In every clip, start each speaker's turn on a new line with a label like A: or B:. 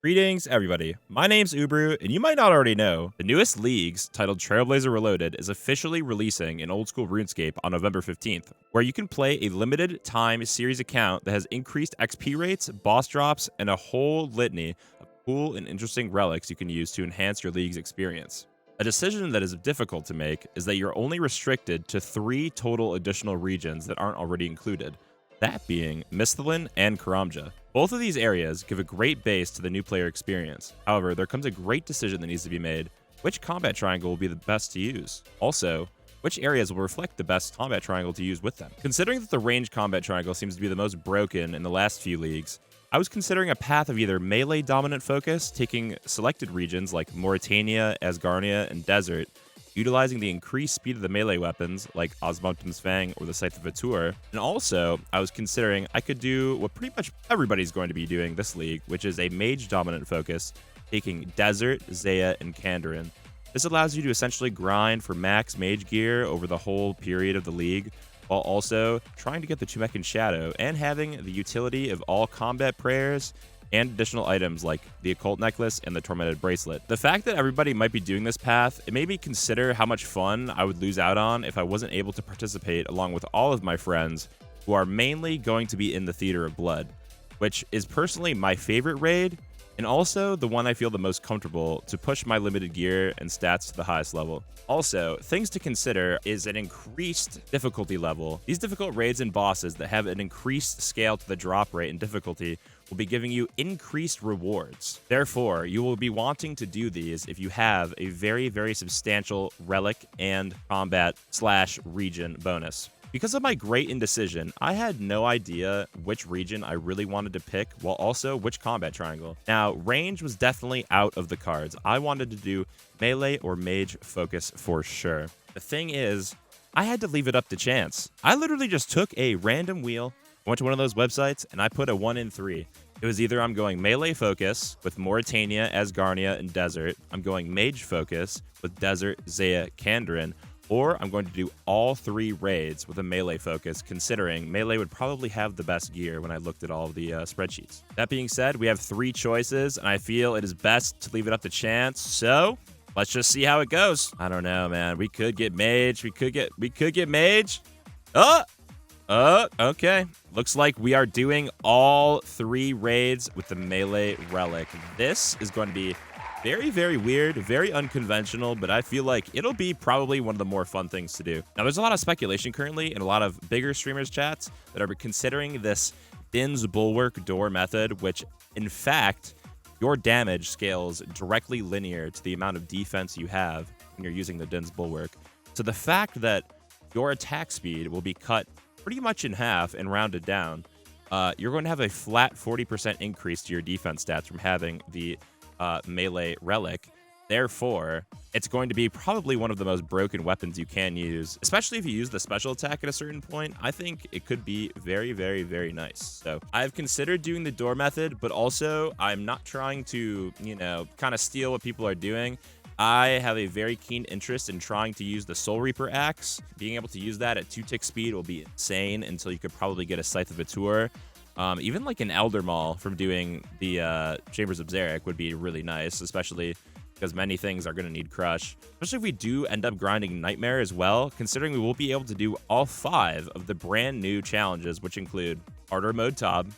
A: Greetings, everybody. My name's Ubru, and you might not already know, the newest leagues, titled Trailblazer Reloaded, is officially releasing in old school RuneScape on November 15th, where you can play a limited time series account that has increased XP rates, boss drops, and a whole litany of cool and interesting relics you can use to enhance your league's experience. A decision that is difficult to make is that you're only restricted to 3 total additional regions that aren't already included, that being Misthalin and Karamja. Both of these areas give a great base to the new player experience. However, there comes a great decision that needs to be made. Which combat triangle will be the best to use? Also, which areas will reflect the best combat triangle to use with them? Considering that the range combat triangle seems to be the most broken in the last few leagues, I was considering a path of either melee dominant focus, taking selected regions like Mauritania, Asgarnia, and Desert, utilizing the increased speed of the melee weapons like Osmotum's Fang or the Scythe of Atur. And also, I was considering I could do what pretty much everybody's going to be doing this league, which is a mage dominant focus, taking Desert, Zaya, and Kandarin. This allows you to essentially grind for max mage gear over the whole period of the league, while also trying to get the Chumekin Shadow and having the utility of all combat prayers and additional items like the Occult Necklace and the Tormented Bracelet. The fact that everybody might be doing this path, it made me consider how much fun I would lose out on if I wasn't able to participate along with all of my friends who are mainly going to be in the Theater of Blood, which is personally my favorite raid, and also the one I feel the most comfortable to push my limited gear and stats to the highest level. Also, things to consider is an increased difficulty level. These difficult raids and bosses that have an increased scale to the drop rate and difficulty will be giving you increased rewards. Therefore, you will be wanting to do these if you have a very substantial relic and combat/region bonus. Because of my great indecision, I had no idea which region I really wanted to pick, while also which combat triangle. Now, range was definitely out of the cards. I wanted to do melee or mage focus for sure. The thing is, I had to leave it up to chance. I literally just took a random wheel, went to one of those websites, and I put a 1 in 3. It was either I'm going melee focus with Mauritania, Asgarnia, and Desert, I'm going mage focus with Desert, Zaya, Kandarin, or I'm going to do all 3 raids with a melee focus, considering melee would probably have the best gear when I looked at all of the spreadsheets. That being said, we have 3 choices, and I feel it is best to leave it up to chance, so let's just see how it goes. I don't know, man. We could get mage. We could get mage. Okay. Looks like we are doing all 3 raids with the melee relic. This is going to be very weird, very unconventional, but I feel like it'll be probably one of the more fun things to do. Now, there's a lot of speculation currently in a lot of bigger streamers' chats that are considering this Din's Bulwark door method, which, in fact, your damage scales directly linear to the amount of defense you have when you're using the Din's Bulwark. So the fact that your attack speed will be cut pretty much in half and rounded down, you're going to have a flat 40% increase to your defense stats from having the melee relic. Therefore, it's going to be probably one of the most broken weapons you can use, especially if you use the special attack at a certain point. I think it could be very nice. So I've considered doing the door method, but also I'm not trying to, kind of steal what people are doing. I have a very keen interest in trying to use the Soul Reaper axe. Being able to use that at 2 tick speed will be insane until you could probably get a Scythe of Atur. Even like an Elder Maul from doing the Chambers of Xeric would be really nice, especially because many things are going to need Crush. Especially if we do end up grinding Nightmare as well, considering we will be able to do all 5 of the brand new challenges, which include Harder Mode Tob,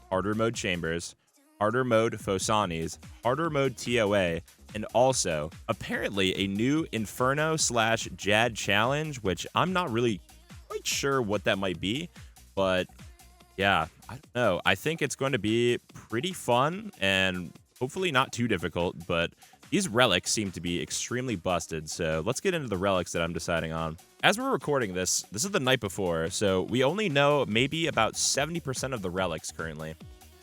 A: Harder Mode Chambers, Harder Mode Fosanis, Harder Mode TOA, and also apparently a new Inferno/Jad challenge, which I'm not really quite sure what that might be, but yeah, I don't know. I think it's going to be pretty fun and hopefully not too difficult, but these relics seem to be extremely busted, so let's get into the relics that I'm deciding on. As we're recording this is the night before, so we only know maybe about 70% of the relics currently.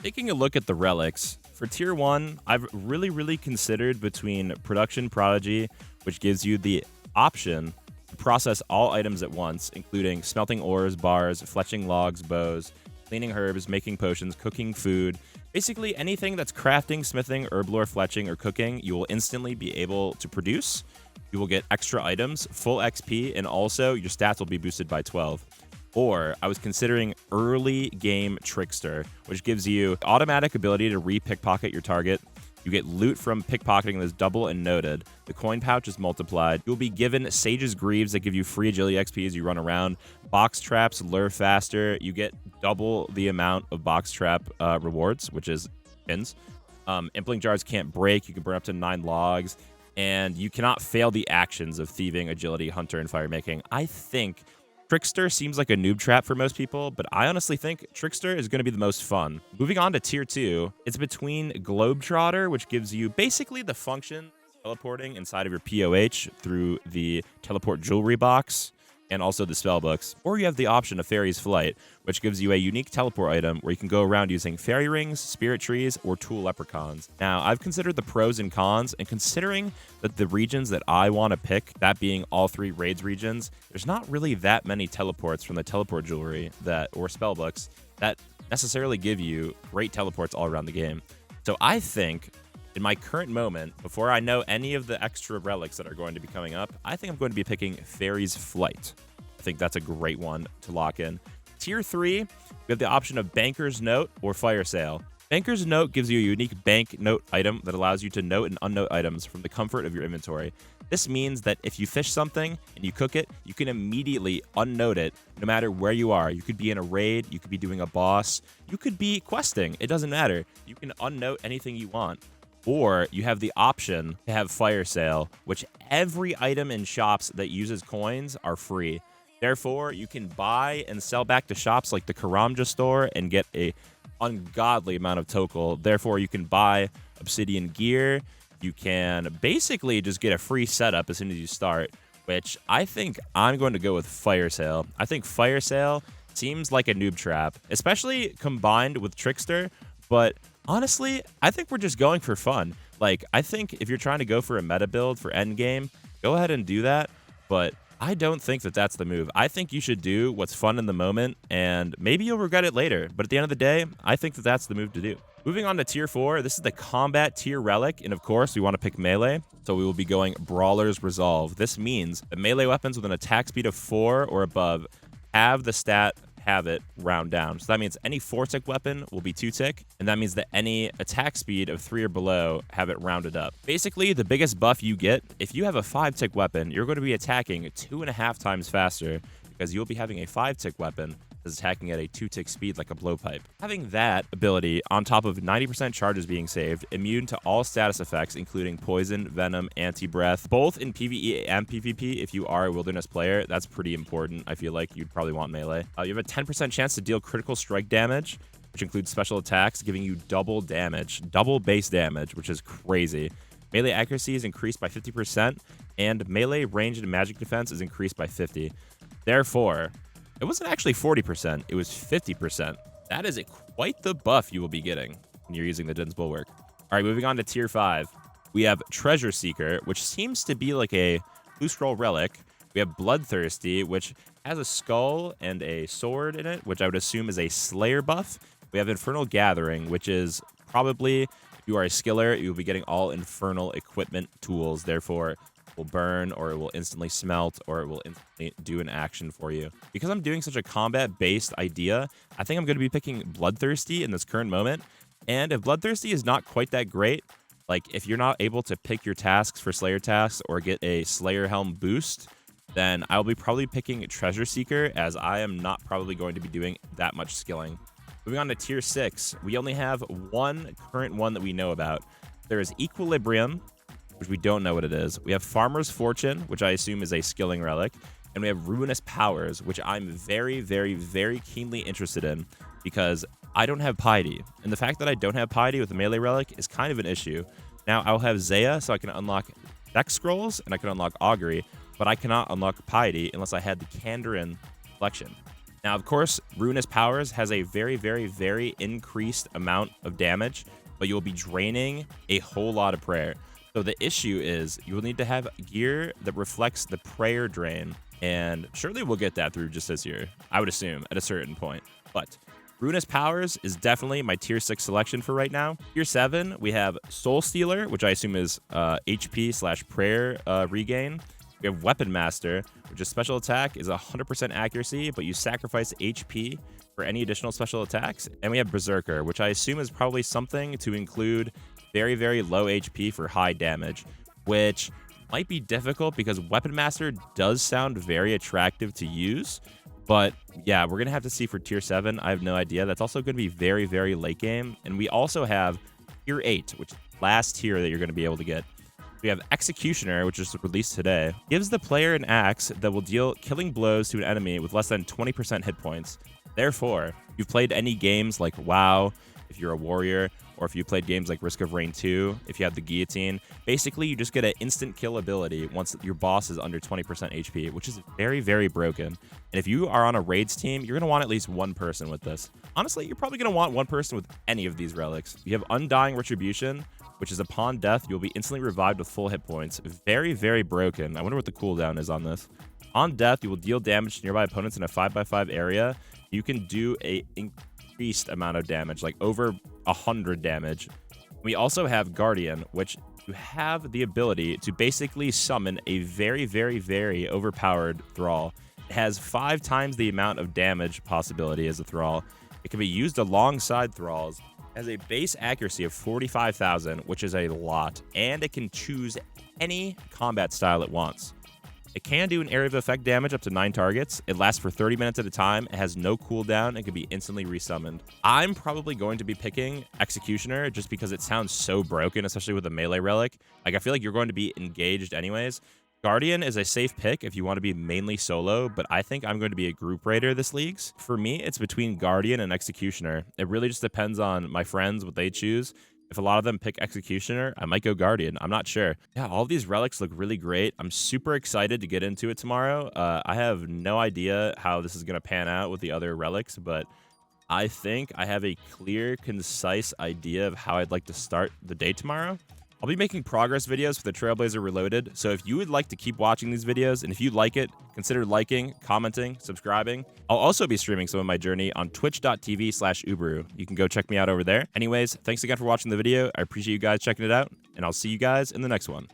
A: Taking a look at the relics, for Tier 1, I've really considered between Production Prodigy, which gives you the option to process all items at once, including smelting ores, bars, fletching logs, bows, cleaning herbs, making potions, cooking food. Basically anything that's crafting, smithing, herblore, fletching, or cooking, you will instantly be able to produce. You will get extra items, full XP, and also your stats will be boosted by 12. Or I was considering Early Game Trickster, which gives you automatic ability to re-pickpocket your target, You get loot from pickpocketing that's double and noted. The coin pouch is multiplied. You'll be given Sage's Greaves that give you free agility XP as you run around. Box traps lure faster. You get double the amount of box trap rewards, which is pins. Impling jars can't break. You can burn up to 9 logs. And you cannot fail the actions of thieving, agility, hunter, and fire making. I think Trickster seems like a noob trap for most people, but I honestly think Trickster is going to be the most fun. Moving on to tier 2, it's between Globetrotter, which gives you basically the function of teleporting inside of your POH through the teleport jewelry box and also the spell books, or you have the option of Fairy's Flight, which gives you a unique teleport item where you can go around using fairy rings, spirit trees, or tool leprechauns. Now, I've considered the pros and cons, and considering that the regions that I want to pick, that being all 3 raids regions, there's not really that many teleports from the teleport jewelry or spell books that necessarily give you great teleports all around the game. So I think in my current moment, before I know any of the extra relics that are going to be coming up, I think I'm going to be picking Fairy's Flight. I think that's a great one to lock in. Tier 3, we have the option of Banker's Note or Fire Sale. Banker's Note gives you a unique bank note item that allows you to note and unnote items from the comfort of your inventory. This means that if you fish something and you cook it, you can immediately unnote it no matter where you are. You could be in a raid, you could be doing a boss, you could be questing. It doesn't matter. You can unnote anything you want. Or you have the option to have Fire Sale, which every item in shops that uses coins are free. Therefore, you can buy and sell back to shops like the Karamja store and get a ungodly amount of Tokal. Therefore, you can buy obsidian gear. You can basically just get a free setup as soon as you start, which I think I'm going to go with Fire Sale. I think Fire Sale seems like a noob trap, especially combined with Trickster, but honestly, I think we're just going for fun. Like, I think if you're trying to go for a meta build for endgame, go ahead and do that, but I don't think that that's the move. I think you should do what's fun in the moment, and maybe you'll regret it later, but at the end of the day, I think that that's the move to do. Moving on to tier 4, this is the combat tier relic, and of course, we want to pick melee, so we will be going Brawler's Resolve. This means that melee weapons with an attack speed of 4 or above have the stat have it round down. So that means any 4-tick weapon will be 2-tick, and that means that any attack speed of 3 or below have it rounded up. Basically, the biggest buff you get, if you have a 5-tick weapon, you're going to be attacking 2.5 times faster because you'll be having a 5-tick weapon that's attacking at a 2-tick speed like a blowpipe. Having that ability on top of 90% charges being saved, immune to all status effects, including poison, venom, anti-breath, both in PvE and PvP. If you are a wilderness player, that's pretty important. I feel like you'd probably want melee. You have a 10% chance to deal critical strike damage, which includes special attacks, giving you double damage, double base damage, which is crazy. Melee accuracy is increased by 50%, and melee ranged and magic defense is increased by 50. Therefore, it wasn't actually 40%, it was 50%. That is quite the buff you will be getting when you're using the Din's Bulwark. All right, moving on to tier 5. We have Treasure Seeker, which seems to be like a Blue Scroll relic. We have Bloodthirsty, which has a skull and a sword in it, which I would assume is a Slayer buff. We have Infernal Gathering, which is probably, if you are a skiller, you'll be getting all Infernal equipment tools. Therefore, will burn, or it will instantly smelt, or it will instantly do an action for you. Because I'm doing such a combat-based idea, I think I'm going to be picking Bloodthirsty in this current moment. And if Bloodthirsty is not quite that great, like if you're not able to pick your tasks for Slayer tasks or get a Slayer Helm boost, then I'll be probably picking Treasure Seeker, as I am not probably going to be doing that much skilling. Moving on to tier 6, we only have one current one that we know about. There is Equilibrium, which we don't know what it is. We have Farmer's Fortune, which I assume is a skilling relic. And we have Ruinous Powers, which I'm very, very, very keenly interested in because I don't have Piety. And the fact that I don't have Piety with the melee relic is kind of an issue. Now, I'll have Zaya, so I can unlock Dex Scrolls, and I can unlock Augury, but I cannot unlock Piety unless I had the Kandarin collection. Now, of course, Ruinous Powers has a very, very, very increased amount of damage, but you'll be draining a whole lot of prayer. So the issue is you will need to have gear that reflects the prayer drain, and surely we'll get that through just this year, I would assume, at a certain point. But Ruinous Powers is definitely my tier 6 selection for right now. Tier 7, we have Soul Stealer, which I assume is HP/prayer regain. We have Weapon Master, which is special attack is 100% accuracy, but you sacrifice HP for any additional special attacks. And we have Berserker, which I assume is probably something to include very, very low HP for high damage, which might be difficult because Weapon Master does sound very attractive to use. But yeah, we're going to have to see for tier 7. I have no idea. That's also going to be very, very late game. And we also have tier 8, which is the last tier that you're going to be able to get. We have Executioner, which is released today. Gives the player an axe that will deal killing blows to an enemy with less than 20% hit points. Therefore, if you've played any games like WoW, if you're a warrior, or if you played games like Risk of Rain 2, if you have the guillotine, basically you just get an instant kill ability once your boss is under 20% HP, which is very, very broken. And if you are on a raids team, you're going to want at least one person with this. Honestly, you're probably going to want one person with any of these relics. You have Undying Retribution, which is upon death, you'll be instantly revived with full hit points. Very, very broken. I wonder what the cooldown is on this. On death, you will deal damage to nearby opponents in a 5x5 area. You can do a increased amount of damage, like over 100 damage. We also have Guardian, which you have the ability to basically summon a very, very, very overpowered Thrall. It has 5 times the amount of damage possibility as a Thrall. It can be used alongside Thralls. It has a base accuracy of 45,000, which is a lot, and it can choose any combat style it wants. It can do an area of effect damage up to 9 targets. It lasts for 30 minutes at a time. It has no cooldown and can be instantly resummoned. I'm probably going to be picking Executioner just because it sounds so broken, especially with a melee relic. Like, I feel like you're going to be engaged anyways. Guardian is a safe pick if you want to be mainly solo, but I think I'm going to be a group raider this leagues. For me, it's between Guardian and Executioner. It really just depends on my friends, what they choose. If a lot of them pick Executioner, I might go Guardian. I'm not sure. Yeah, all these relics look really great. I'm super excited to get into it tomorrow. I have no idea how this is going to pan out with the other relics, but I think I have a clear, concise idea of how I'd like to start the day tomorrow. I'll be making progress videos for the Trailblazer Reloaded, so if you would like to keep watching these videos, and if you like it, consider liking, commenting, subscribing. I'll also be streaming some of my journey on twitch.tv/WOOOO. You can go check me out over there. Anyways, thanks again for watching the video. I appreciate you guys checking it out, and I'll see you guys in the next one.